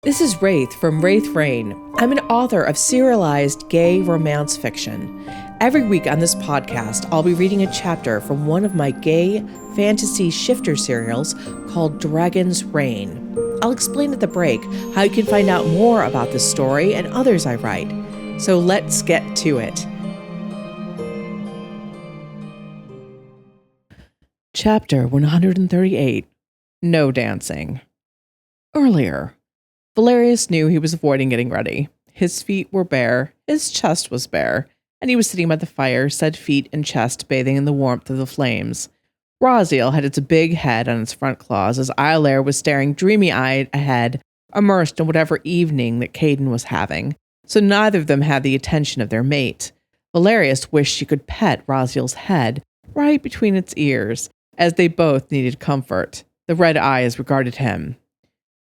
This is Raythe from Raythe Reign. I'm an author of serialized gay romance fiction. Every week on this podcast, I'll be reading a chapter from one of my gay fantasy shifter serials called Dragon's Reign. I'll explain at the break how you can find out more about this story and others I write. So let's get to it. Chapter 138. No Dancing. Earlier, Valerius knew he was avoiding getting ready. His feet were bare, his chest was bare, and he was sitting by the fire, said feet and chest bathing in the warmth of the flames. Raziel had its big head on its front claws as Iolaire was staring dreamy-eyed ahead, immersed in whatever evening that Caden was having, so neither of them had the attention of their mate. Valerius wished she could pet Raziel's head right between its ears, as they both needed comfort. The red eyes regarded him.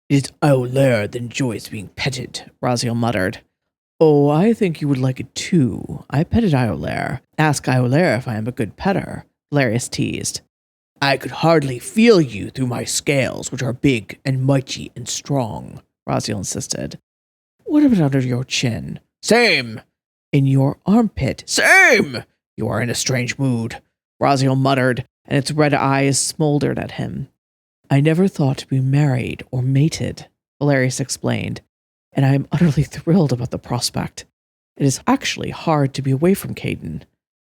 "It is Iolaire that enjoys being petted," Raziel muttered. "Oh, I think you would like it too. I petted Iolaire. Ask Iolaire if I am a good petter," Valerius teased. "I could hardly feel you through my scales, which are big and mighty and strong," Raziel insisted. "What about under your chin?" "Same." "In your armpit?" "Same." "You are in a strange mood," Raziel muttered, and its red eyes smoldered at him. "I never thought to be married or mated," Valerius explained, "and I am utterly thrilled about the prospect. It is actually hard to be away from Caden.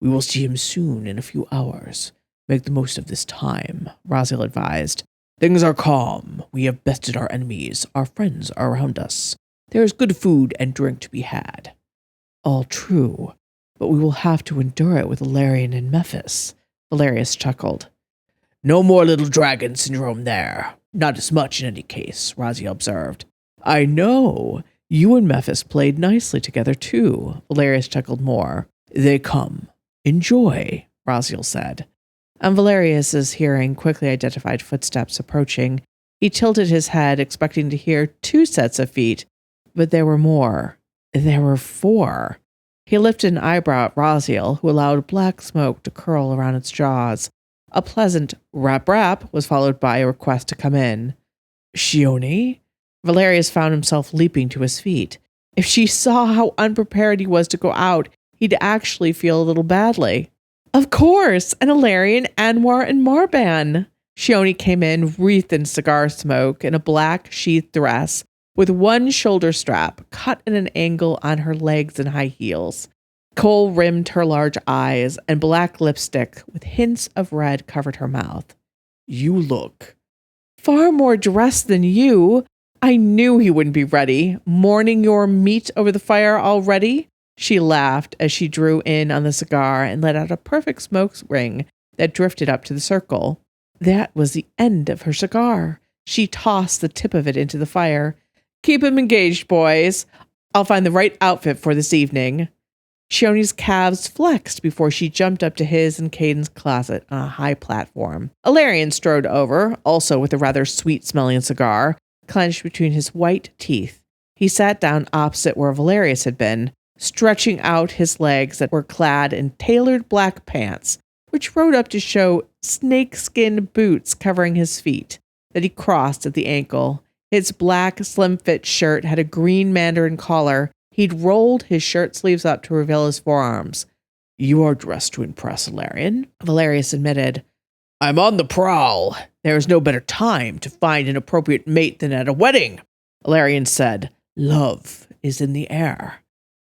We will see him soon in a few hours. Make the most of this time," Raziel advised. "Things are calm. We have bested our enemies. Our friends are around us. There is good food and drink to be had." "All true, but we will have to endure it with Valerian and Mephis," Valerius chuckled. "No more little dragon syndrome there. Not as much in any case," Raziel observed. "I know. You and Mephis played nicely together too," Valerius chuckled more. "They come. Enjoy," Raziel said. On Valerius's hearing quickly identified footsteps approaching. He tilted his head, expecting to hear 2 sets of feet, but there were more. There were 4. He lifted an eyebrow at Raziel, who allowed black smoke to curl around its jaws. A pleasant rap-rap was followed by a request to come in. "Shioni?" Valerius found himself leaping to his feet. If she saw how unprepared he was to go out, he'd actually feel a little badly. "Of course, an Ilarian, Anwar, and Marban." Shioni came in, wreathed in cigar smoke, in a black sheath dress, with one shoulder strap cut at an angle on her legs and high heels. Kohl rimmed her large eyes, and black lipstick with hints of red covered her mouth. "You look far more dressed than you. I knew he wouldn't be ready. Mourning your meat over the fire already?" She laughed as she drew in on the cigar and let out a perfect smoke ring that drifted up to the circle. That was the end of her cigar. She tossed the tip of it into the fire. "Keep him engaged, boys. I'll find the right outfit for this evening." Shioni's calves flexed before she jumped up to his and Caden's closet on a high platform. Ilarion strode over, also with a rather sweet-smelling cigar, clenched between his white teeth. He sat down opposite where Valerius had been, stretching out his legs that were clad in tailored black pants, which rode up to show snakeskin boots covering his feet, that he crossed at the ankle. His black, slim-fit shirt had a green mandarin collar. He'd rolled his shirt sleeves up to reveal his forearms. "You are dressed to impress, Ilarion," Valerius admitted. "I'm on the prowl. There is no better time to find an appropriate mate than at a wedding," Ilarion said. "Love is in the air."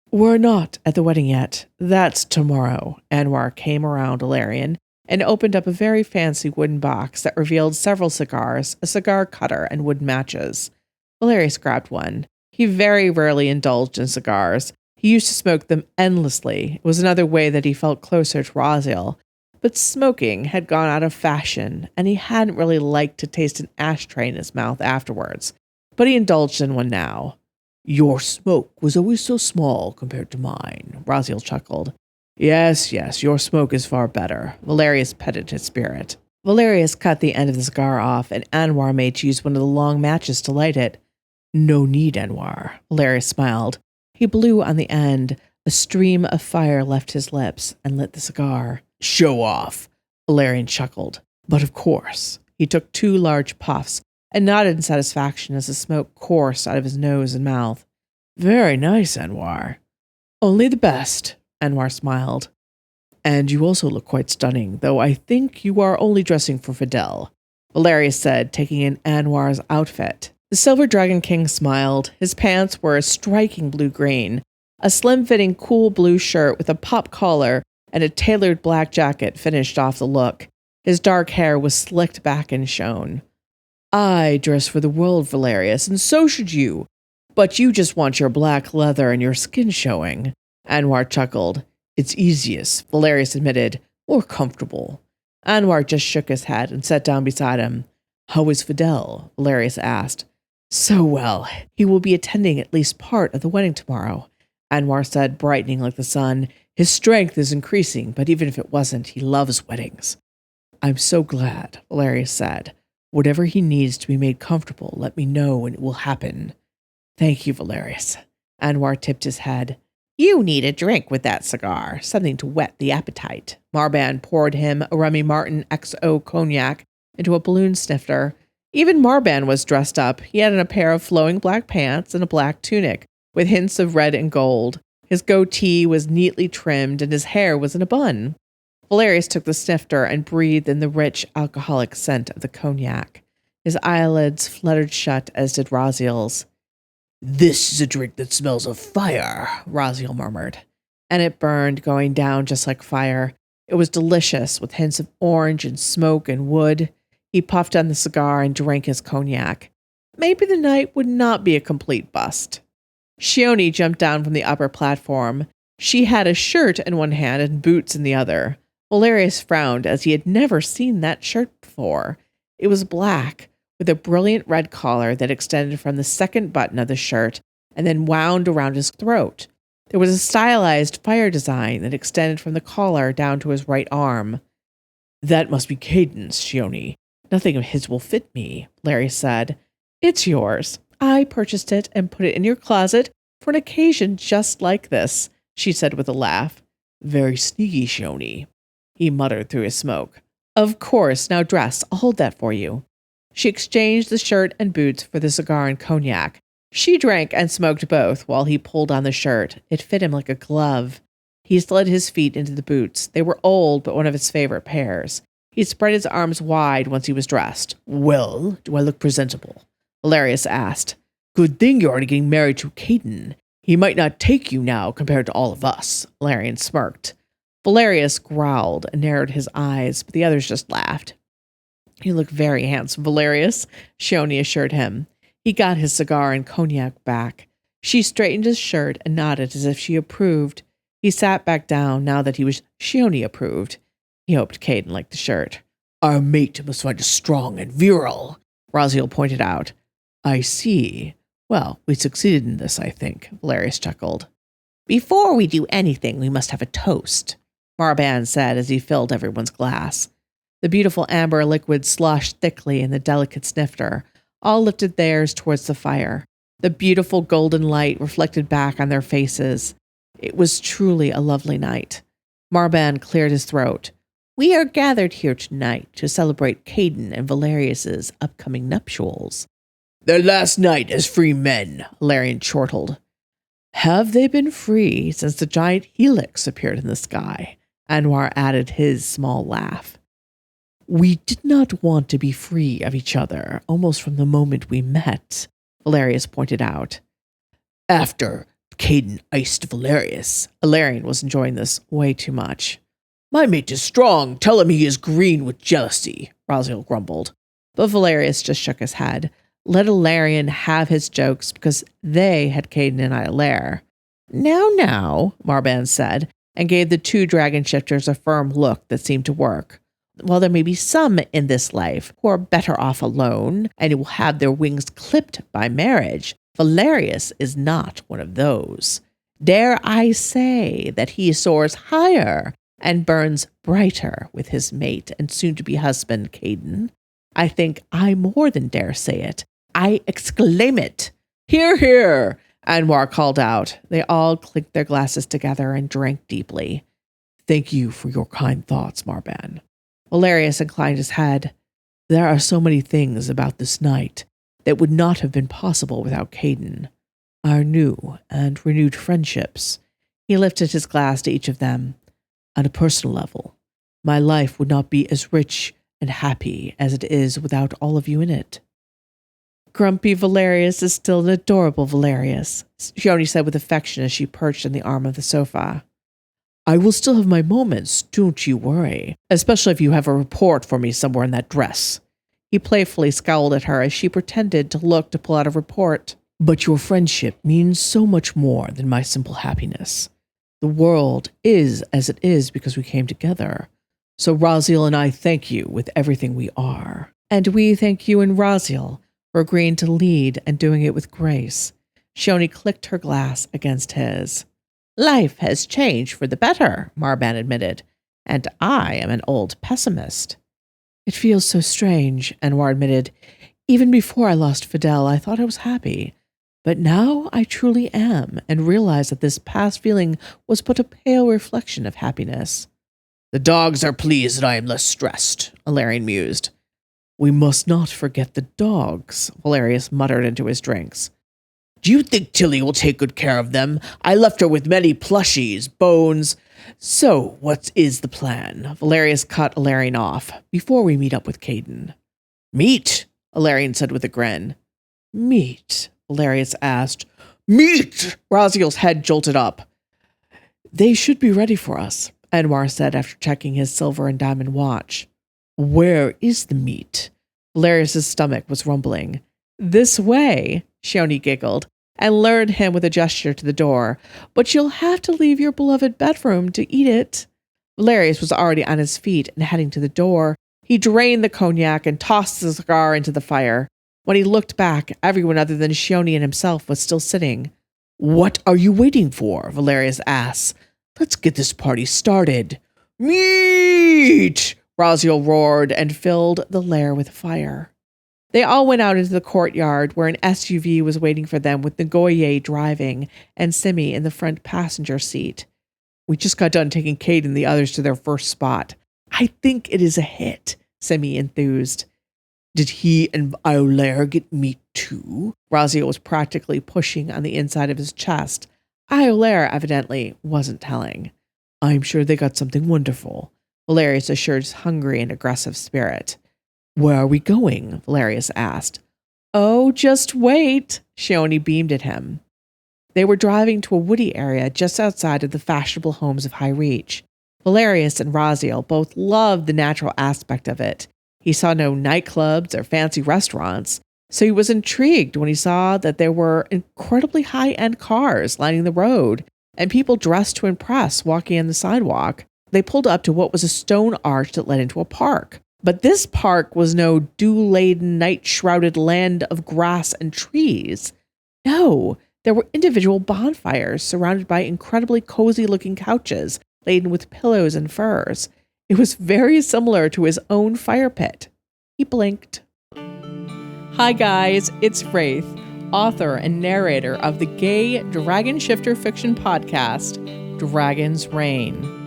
"We're not at the wedding yet. That's tomorrow." Anwar came around Ilarion and opened up a very fancy wooden box that revealed several cigars, a cigar cutter, and wood matches. Valerius grabbed one. He very rarely indulged in cigars. He used to smoke them endlessly. It was another way that he felt closer to Raziel. But smoking had gone out of fashion, and he hadn't really liked to taste an ashtray in his mouth afterwards. But he indulged in one now. "Your smoke was always so small compared to mine," Raziel chuckled. Yes, your smoke is far better." Valerius petted his spirit. Valerius cut the end of the cigar off, and Anwar made to use one of the long matches to light it. "No need, Anwar," Valerius smiled. He blew on the end. A stream of fire left his lips and lit the cigar. "Show off," Valerian chuckled. "But of course." He took 2 large puffs and nodded in satisfaction as the smoke coursed out of his nose and mouth. Very nice, Anwar. Only the best, Anwar smiled. And you also look quite stunning, though I think you are only dressing for Fidel, Valerius said, taking in Anwar's outfit. The Silver Dragon King smiled. His pants were a striking blue-green, a slim-fitting cool blue shirt with a pop collar and a tailored black jacket finished off the look. His dark hair was slicked back and shone. I dress for the world, Valerius, and so should you. But you just want your black leather and your skin showing. Anwar chuckled. It's easiest, Valerius admitted. More comfortable. Anwar just shook his head and sat down beside him. How is Fidel? Valerius asked. So well. He will be attending at least part of the wedding tomorrow, Anwar said, brightening like the sun. His strength is increasing, but even if it wasn't, he loves weddings. I'm so glad, Valerius said. Whatever he needs to be made comfortable, let me know and it will happen. Thank you, Valerius. Anwar tipped his head. You need a drink with that cigar, something to whet the appetite. Marban poured him a Remy Martin XO cognac into a balloon snifter. Even Marban was dressed up. He had on a pair of flowing black pants and a black tunic with hints of red and gold. His goatee was neatly trimmed and his hair was in a bun. Valerius took the snifter and breathed in the rich alcoholic scent of the cognac. His eyelids fluttered shut, as did Raziel's. This is a drink that smells of fire, Raziel murmured. And it burned, going down just like fire. It was delicious, with hints of orange and smoke and wood. He puffed on the cigar and drank his cognac. Maybe the night would not be a complete bust. Shioni jumped down from the upper platform. She had a shirt in one hand and boots in the other. Valerius frowned, as he had never seen that shirt before. It was black, with a brilliant red collar that extended from the second button of the shirt and then wound around his throat. There was a stylized fire design that extended from the collar down to his right arm. That must be Caden's, Shioni. Nothing of his will fit me, Larry said. It's yours. I purchased it and put it in your closet for an occasion just like this, she said with a laugh. Very sneaky, Shioni, he muttered through his smoke. Of course, now dress. I'll hold that for you. She exchanged the shirt and boots for the cigar and cognac. She drank and smoked both while he pulled on the shirt. It fit him like a glove. He slid his feet into the boots. They were old, but one of his favorite pairs. He spread his arms wide once he was dressed. Well, do I look presentable? Valerius asked. Good thing you're already getting married to Caden. He might not take you now compared to all of us, Valerian smirked. Valerius growled and narrowed his eyes, but the others just laughed. You look very handsome, Valerius, Shioni assured him. He got his cigar and cognac back. She straightened his shirt and nodded as if she approved. He sat back down now that he was Shioni approved. He hoped Caden liked the shirt. Our mate must find us strong and virile, Raziel pointed out. I see. Well, we succeeded in this, I think, Valerius chuckled. Before we do anything, we must have a toast, Marban said as he filled everyone's glass. The beautiful amber liquid sloshed thickly in the delicate snifter. All lifted theirs towards the fire. The beautiful golden light reflected back on their faces. It was truly a lovely night. Marban cleared his throat. We are gathered here tonight to celebrate Caden and Valerius's upcoming nuptials. Their last night as free men, Valerian chortled. Have they been free since the giant helix appeared in the sky? Anwar added his small laugh. We did not want to be free of each other almost from the moment we met, Valerius pointed out. After Caden iced Valerius, Valerian was enjoying this way too much. My mate is strong. Tell him he is green with jealousy, Raziel grumbled. But Valerius just shook his head. Let Valerian have his jokes because they had Caden and I a lair. Now, Marban said, and gave the two dragon shifters a firm look that seemed to work. While there may be some in this life who are better off alone and who will have their wings clipped by marriage, Valerius is not one of those. Dare I say that he soars higher and burns brighter with his mate and soon-to-be husband, Caden. I think I more than dare say it. I exclaim it. Hear, hear, Anwar called out. They all clinked their glasses together and drank deeply. Thank you for your kind thoughts, Marban. Valerius inclined his head. There are so many things about this night that would not have been possible without Caden. Our new and renewed friendships. He lifted his glass to each of them. On a personal level, my life would not be as rich and happy as it is without all of you in it. Grumpy Valerius is still an adorable Valerius, Shioni said with affection as she perched on the arm of the sofa. I will still have my moments, don't you worry, especially if you have a report for me somewhere in that dress. He playfully scowled at her as she pretended to look to pull out a report. But your friendship means so much more than my simple happiness. The world is as it is because we came together. So Raziel and I thank you with everything we are. And we thank you and Raziel for agreeing to lead and doing it with grace. Shioni clicked her glass against his. Life has changed for the better, Marban admitted, and I am an old pessimist. It feels so strange, Anwar admitted. Even before I lost Fidel, I thought I was happy. But now I truly am, and realize that this past feeling was but a pale reflection of happiness. The dogs are pleased that I am less stressed, Alarian mused. We must not forget the dogs, Valerius muttered into his drinks. Do you think Tilly will take good care of them? I left her with many plushies, bones. So, what is the plan? Valerius cut Alarian off. Before we meet up with Caden. Meet, Alarian said with a grin. Meet, Valerius asked. Meet! Raziel's head jolted up. They should be ready for us, Anwar said after checking his silver and diamond watch. Where is the meet? Valerius's stomach was rumbling. This way, Shioni giggled, and lured him with a gesture to the door. But you'll have to leave your beloved bedroom to eat it. Valerius was already on his feet and heading to the door. He drained the cognac and tossed the cigar into the fire. When he looked back, everyone other than Shioni and himself was still sitting. What are you waiting for? Valerius asked. Let's get this party started. Meet! Raziel roared and filled the lair with fire. They all went out into the courtyard where an SUV was waiting for them with Ngoye driving and Simi in the front passenger seat. We just got done taking Kate and the others to their first spot. I think it is a hit, Simi enthused. Did he and Iolaire get meat too? Raziel was practically pushing on the inside of his chest. Iolaire evidently wasn't telling. I'm sure they got something wonderful, Valerius assured his hungry and aggressive spirit. Where are we going? Valerius asked. Oh, just wait, Shioni beamed at him. They were driving to a woody area just outside of the fashionable homes of High Reach. Valerius and Raziel both loved the natural aspect of it. He saw no nightclubs or fancy restaurants, so he was intrigued when he saw that there were incredibly high-end cars lining the road and people dressed to impress walking on the sidewalk. They pulled up to what was a stone arch that led into a park. But this park was no dew-laden, night-shrouded land of grass and trees. No, there were individual bonfires surrounded by incredibly cozy-looking couches laden with pillows and furs. It was very similar to his own fire pit. He blinked. Hi guys, it's Raythe, author and narrator of the gay dragon shifter fiction podcast, Raythe Reign.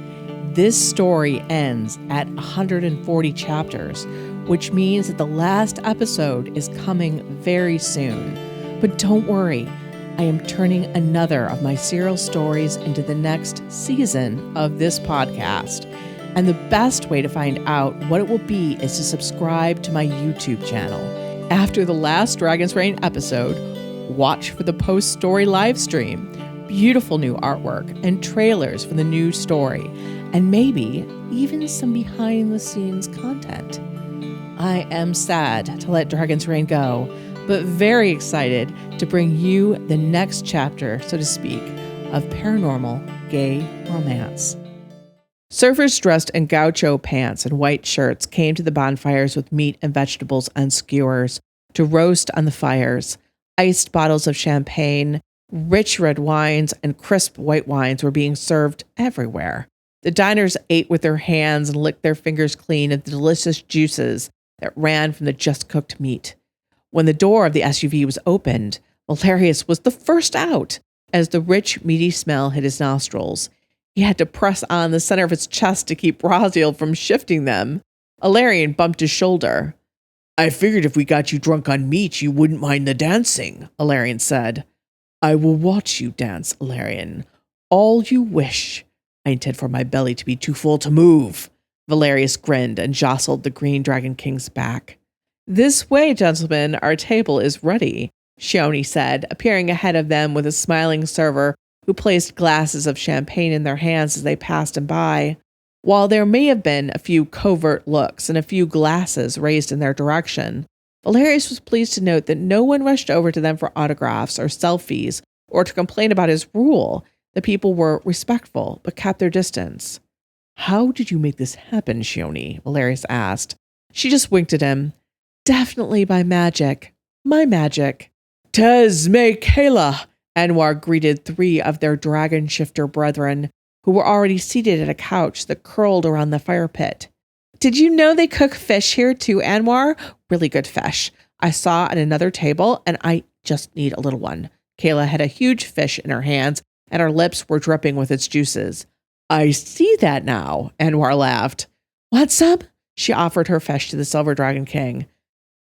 This story ends at 140 chapters, which means that the last episode is coming very soon. But don't worry, I am turning another of my serial stories into the next season of this podcast. And the best way to find out what it will be is to subscribe to my YouTube channel. After the last Raythe Reign episode, watch for the post-story live stream, beautiful new artwork, and trailers for the new story, and maybe even some behind-the-scenes content. I am sad to let Raythe Reign go, but very excited to bring you the next chapter, so to speak, of paranormal gay romance. Surfers dressed in gaucho pants and white shirts came to the bonfires with meat and vegetables on skewers to roast on the fires. Iced bottles of champagne, rich red wines, and crisp white wines were being served everywhere. The diners ate with their hands and licked their fingers clean of the delicious juices that ran from the just-cooked meat. When the door of the SUV was opened, Valerius was the first out as the rich, meaty smell hit his nostrils. He had to press on the center of his chest to keep Raziel from shifting them. Alarian bumped his shoulder. I figured if we got you drunk on meat, you wouldn't mind the dancing, Valerian said. I will watch you dance, Valerian. All you wish. I intend for my belly to be too full to move. Valerius grinned and jostled the Green Dragon King's back. This way, gentlemen, our table is ready, Shioni said, appearing ahead of them with a smiling server who placed glasses of champagne in their hands as they passed him by. While there may have been a few covert looks and a few glasses raised in their direction, Valerius was pleased to note that no one rushed over to them for autographs or selfies or to complain about his rule. The people were respectful, but kept their distance. How did you make this happen, Shioni? Valerius asked. She just winked at him. Definitely by magic. My magic. Tez me Kayla, Anwar greeted 3 of their dragon shifter brethren, who were already seated at a couch that curled around the fire pit. Did you know they cook fish here too, Anwar? Really good fish. I saw at another table, and I just need a little one. Kayla had a huge fish in her hands, and her lips were dripping with its juices. I see that now, Anwar laughed. Want some? She offered her fish to the Silver Dragon King.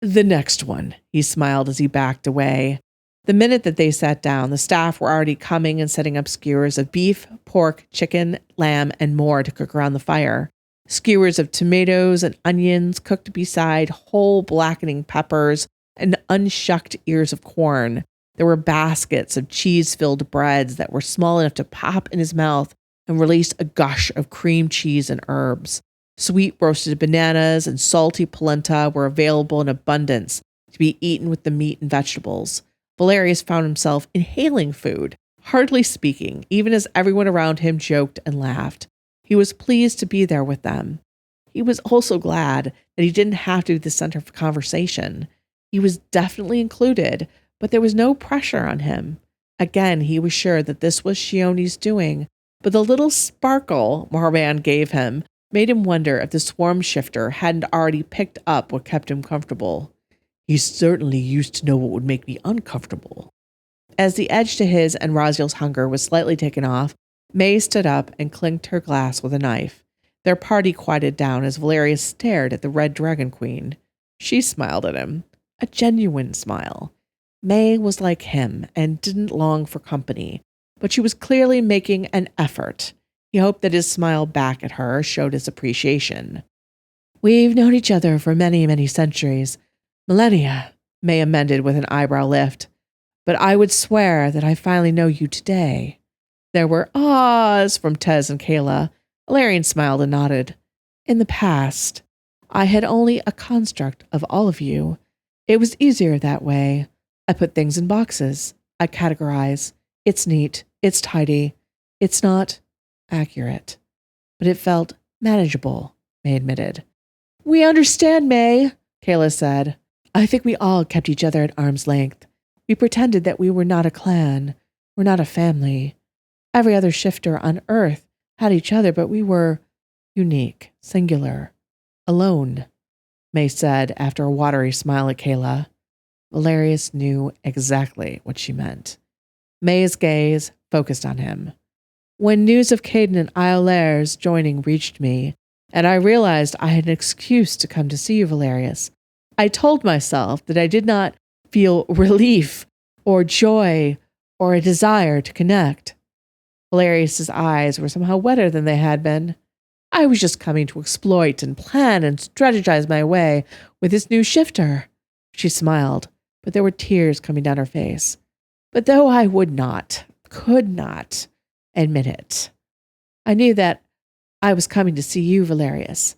The next one, he smiled as he backed away. The minute that they sat down, the staff were already coming and setting up skewers of beef, pork, chicken, lamb, and more to cook around the fire. Skewers of tomatoes and onions cooked beside whole blackening peppers and unshucked ears of corn. There were baskets of cheese-filled breads that were small enough to pop in his mouth and release a gush of cream cheese and herbs. Sweet roasted bananas and salty polenta were available in abundance to be eaten with the meat and vegetables. Valerius found himself inhaling food, hardly speaking, even as everyone around him joked and laughed. He was pleased to be there with them. He was also glad that he didn't have to be the center of conversation. He was definitely included, but there was no pressure on him. Again, he was sure that this was Shioni's doing, but the little sparkle Marban gave him made him wonder if the swarm shifter hadn't already picked up what kept him comfortable. He certainly used to know what would make me uncomfortable. As the edge to his and Raziel's hunger was slightly taken off, May stood up and clinked her glass with a knife. Their party quieted down as Valerius stared at the Red Dragon Queen. She smiled at him, a genuine smile. May was like him and didn't long for company, but she was clearly making an effort. He hoped that his smile back at her showed his appreciation. We've known each other for many, many centuries. Millennia, May amended with an eyebrow lift. But I would swear that I finally know you today. There were ahs from Tez and Kayla. Valerian smiled and nodded. In the past, I had only a construct of all of you. It was easier that way. I put things in boxes. I categorize. It's neat. It's tidy. It's not accurate. But it felt manageable, May admitted. We understand, May, Kayla said. I think we all kept each other at arm's length. We pretended that we were not a clan. We're not a family. Every other shifter on Earth had each other, but we were unique, singular, alone, May said after a watery smile at Kayla. Valerius knew exactly what she meant. May's gaze focused on him. When news of Caden and Iolair's joining reached me, and I realized I had an excuse to come to see you, Valerius, I told myself that I did not feel relief or joy or a desire to connect. Valerius's eyes were somehow wetter than they had been. I was just coming to exploit and plan and strategize my way with this new shifter. She smiled, but there were tears coming down her face. But though I could not admit it, I knew that I was coming to see you, Valerius,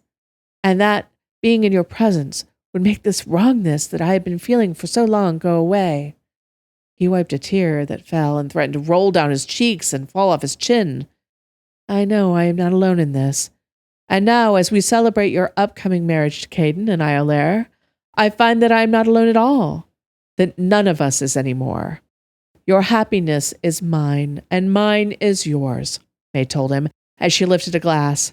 and that being in your presence would make this wrongness that I had been feeling for so long go away. He wiped a tear that fell and threatened to roll down his cheeks and fall off his chin. I know I am not alone in this. And now, as we celebrate your upcoming marriage to Caden and Iolair, I find that I am not alone at all, that none of us is anymore. Your happiness is mine, and mine is yours, May told him as she lifted a glass.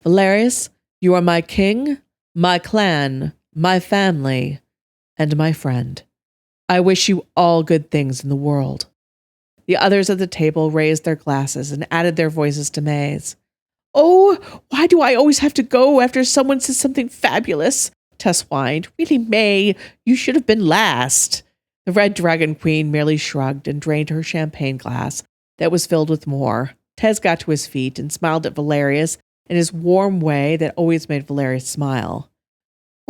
Valerius, you are my king, my clan, my family, and my friend. I wish you all good things in the world. The others at the table raised their glasses and added their voices to May's. Oh, why do I always have to go after someone says something fabulous? Tess whined. Really, May, you should have been last. The Red Dragon Queen merely shrugged and drained her champagne glass that was filled with more. Tess got to his feet and smiled at Valerius in his warm way that always made Valerius smile.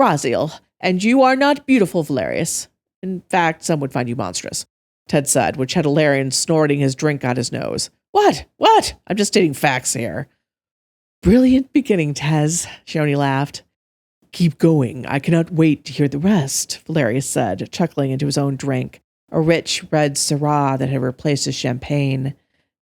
Raziel, and you are not beautiful, Valerius. In fact, some would find you monstrous, Ted said, which had Valerian snorting his drink out his nose. What? I'm just stating facts here. Brilliant beginning, Tez, Shoni laughed. Keep going. I cannot wait to hear the rest, Valerius said, chuckling into his own drink, a rich red Syrah that had replaced his champagne.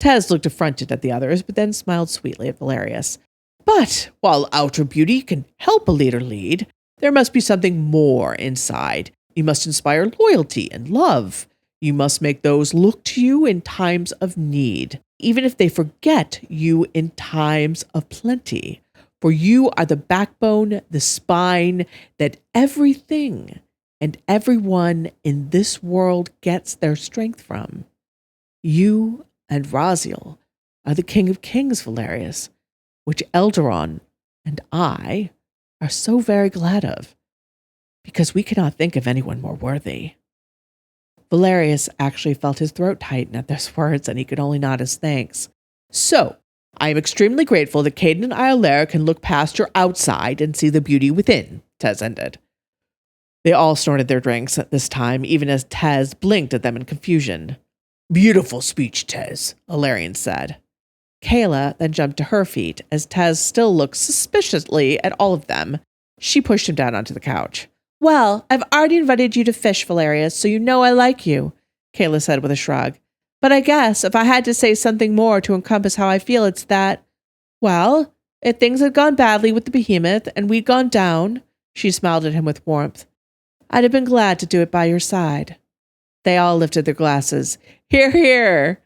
Tez looked affronted at the others, but then smiled sweetly at Valerius. But while outer beauty can help a leader lead, there must be something more inside. You must inspire loyalty and love. You must make those look to you in times of need, even if they forget you in times of plenty. For you are the backbone, the spine that everything and everyone in this world gets their strength from. You and Raziel are the King of Kings, Valerius, which Eldaron and I are so very glad of, because we cannot think of anyone more worthy. Valerius actually felt his throat tighten at those words, and he could only nod his thanks. So, I am extremely grateful that Caden and Iolaire can look past your outside and see the beauty within, Tez ended. They all snorted their drinks at this time, even as Tez blinked at them in confusion. Beautiful speech, Tez, Alarian said. Kayla then jumped to her feet, as Tez still looked suspiciously at all of them. She pushed him down onto the couch. Well, I've already invited you to fish, Valerius, so you know I like you, Kayla said with a shrug. But I guess if I had to say something more to encompass how I feel, it's that, well, if things had gone badly with the behemoth and we'd gone down, she smiled at him with warmth, I'd have been glad to do it by your side. They all lifted their glasses. Hear, hear!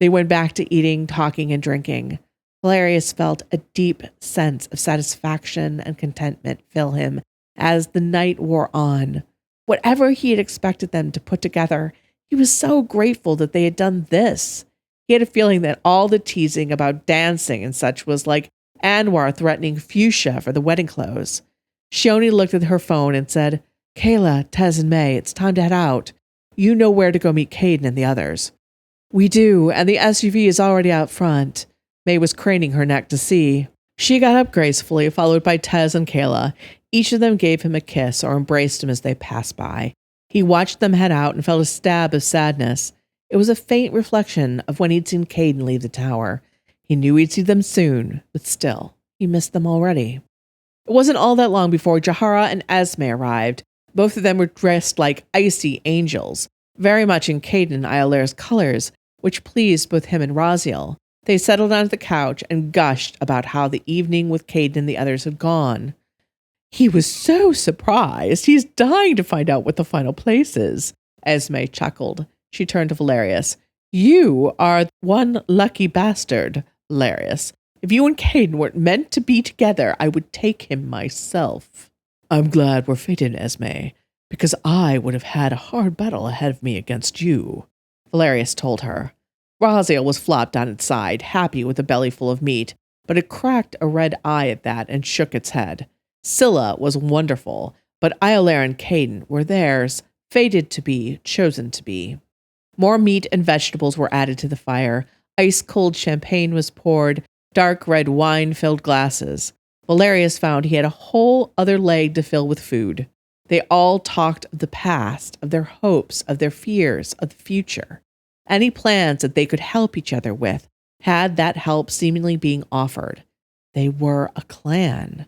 They went back to eating, talking, and drinking. Valerius felt a deep sense of satisfaction and contentment fill him as the night wore on. Whatever he had expected them to put together, he was so grateful that they had done this. He had a feeling that all the teasing about dancing and such was like Anwar threatening Fuchsia for the wedding clothes. Shoni looked at her phone and said, Kayla, Tez, and May, it's time to head out. You know where to go meet Caden and the others. We do, and the SUV is already out front. May was craning her neck to see. She got up gracefully, followed by Tez and Kayla. Each of them gave him a kiss or embraced him as they passed by. He watched them head out and felt a stab of sadness. It was a faint reflection of when he'd seen Caden leave the tower. He knew he'd see them soon, but still, he missed them already. It wasn't all that long before Jahara and Esme arrived. Both of them were dressed like icy angels, very much in Caden and Iolaire's colors, which pleased both him and Raziel. They settled onto the couch and gushed about how the evening with Caden and the others had gone. He was so surprised. He's dying to find out what the final place is. Esme chuckled. She turned to Valerius. You are one lucky bastard, Valerius. If you and Caden weren't meant to be together, I would take him myself. I'm glad we're fated, Esme, because I would have had a hard battle ahead of me against you, Valerius told her. Raziel was flopped on its side, happy with a belly full of meat, but it cracked a red eye at that and shook its head. Scylla was wonderful, but Iolaire and Caden were theirs, fated to be, chosen to be. More meat and vegetables were added to the fire. Ice-cold champagne was poured. Dark red wine filled glasses. Valerius found he had a whole other leg to fill with food. They all talked of the past, of their hopes, of their fears, of the future. Any plans that they could help each other with had that help seemingly being offered. They were a clan.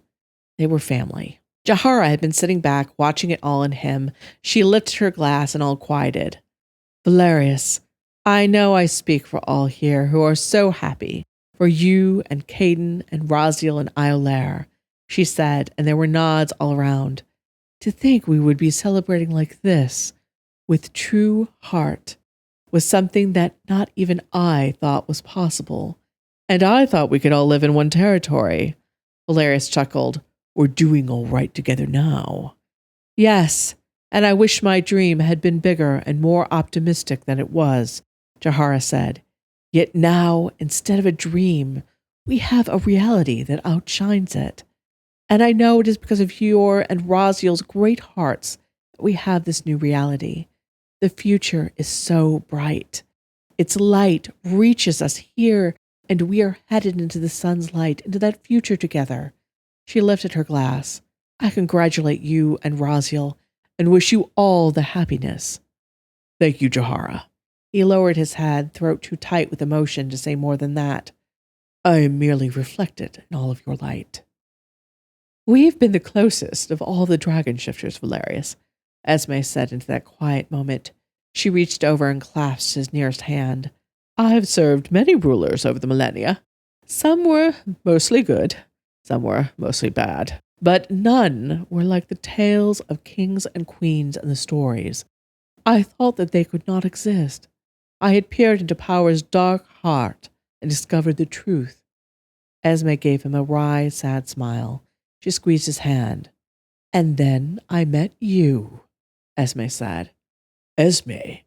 They were family. Jahara had been sitting back, watching it all in him. She lifted her glass and all quieted. Valerius, I know I speak for all here who are so happy for you and Caden and Raziel and Iolaire, she said, and there were nods all around. To think we would be celebrating like this, with true heart, was something that not even I thought was possible. And I thought we could all live in one territory. Valerius chuckled. We're doing all right together now. Yes, and I wish my dream had been bigger and more optimistic than it was, Jahara said. Yet now, instead of a dream, we have a reality that outshines it. And I know it is because of your and Raziel's great hearts that we have this new reality. The future is so bright. Its light reaches us here, and we are headed into the sun's light, into that future together. She lifted her glass. I congratulate you and Raziel, and wish you all the happiness. Thank you, Jahara. He lowered his head, throat too tight with emotion to say more than that. I am merely reflected in all of your light. We've been the closest of all the dragon shifters, Valerius, Esme said into that quiet moment. She reached over and clasped his nearest hand. I have served many rulers over the millennia. Some were mostly good, some were mostly bad, but none were like the tales of kings and queens in the stories. I thought that they could not exist. I had peered into power's dark heart and discovered the truth. Esme gave him a wry, sad smile. She squeezed his hand. And then I met you, Esme said. Esme,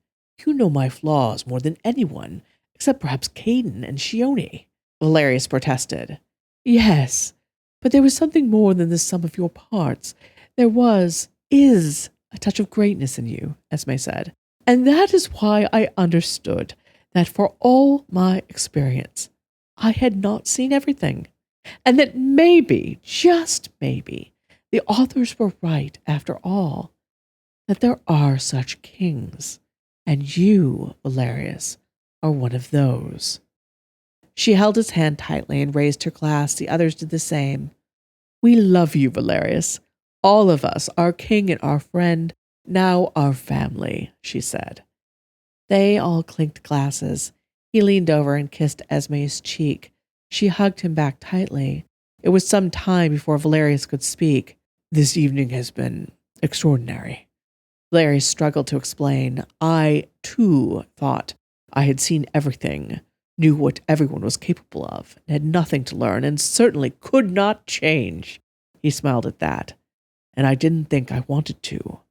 you know my flaws more than anyone, except perhaps Caden and Shione, Valerius protested. Yes, but there was something more than the sum of your parts. There is a touch of greatness in you, Esme said. And that is why I understood that for all my experience, I had not seen everything. And that maybe, just maybe, the authors were right after all. That there are such kings. And you, Valerius, are one of those. She held his hand tightly and raised her glass. The others did the same. We love you, Valerius. All of us, our king and our friend, now our family, she said. They all clinked glasses. He leaned over and kissed Esme's cheek. She hugged him back tightly. It was some time before Valerius could speak. This evening has been extraordinary. Valerius struggled to explain. I, too, thought I had seen everything, knew what everyone was capable of, and had nothing to learn, and certainly could not change. He smiled at that. And I didn't think I wanted to,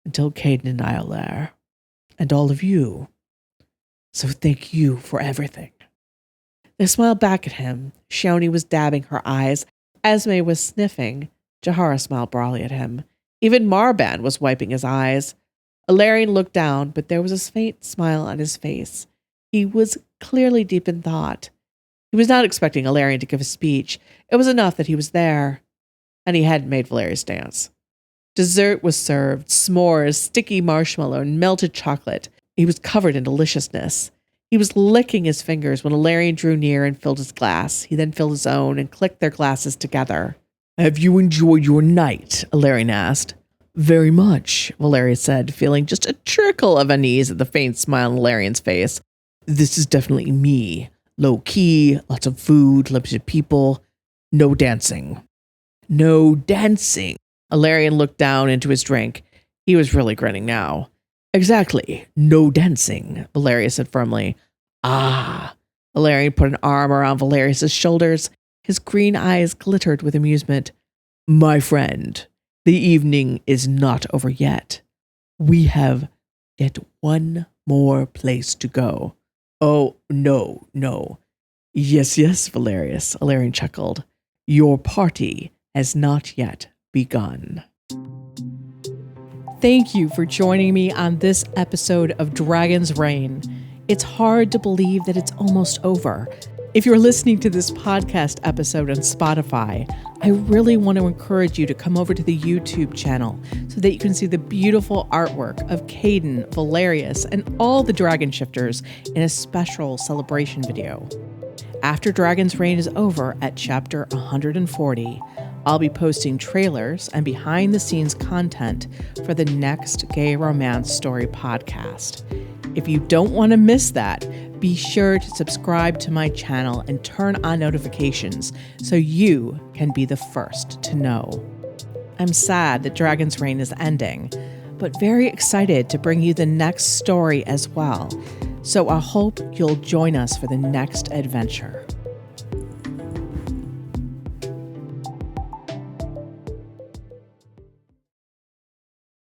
until Caden and I are there, and all of you. So thank you for everything. They smiled back at him. Shione was dabbing her eyes. Esme was sniffing. Jahara smiled broadly at him. Even Marban was wiping his eyes. Alarion looked down, but there was a faint smile on his face. He was clearly deep in thought. He was not expecting Alarion to give a speech. It was enough that he was there. And he hadn't made Valerius dance. Dessert was served, s'mores, sticky marshmallow, and melted chocolate. He was covered in deliciousness. He was licking his fingers when Alarion drew near and filled his glass. He then filled his own and clicked their glasses together. Have you enjoyed your night? Alarion asked. Very much, Valerius said, feeling just a trickle of unease at the faint smile on Alarion's face. This is definitely me. Low-key, lots of food, limited people, no dancing. No dancing. Alarion looked down into his drink. He was really grinning now. Exactly. No dancing, Valerius said firmly. Ah. Alarion put an arm around Valerius's shoulders. His green eyes glittered with amusement. My friend, the evening is not over yet. We have yet one more place to go. Oh, no. Yes, Valerius, Alarion chuckled. Your party has not yet begun. Thank you for joining me on this episode of Dragon's Reign. It's hard to believe that it's almost over. If you're listening to this podcast episode on Spotify, I really want to encourage you to come over to the YouTube channel so that you can see the beautiful artwork of Caden, Valerius, and all the dragon shifters in a special celebration video. After Dragon's Reign is over at chapter 140, I'll be posting trailers and behind-the-scenes content for the next gay romance story podcast. If you don't want to miss that, be sure to subscribe to my channel and turn on notifications so you can be the first to know. I'm sad that Dragon's Reign is ending, but very excited to bring you the next story as well. So I hope you'll join us for the next adventure.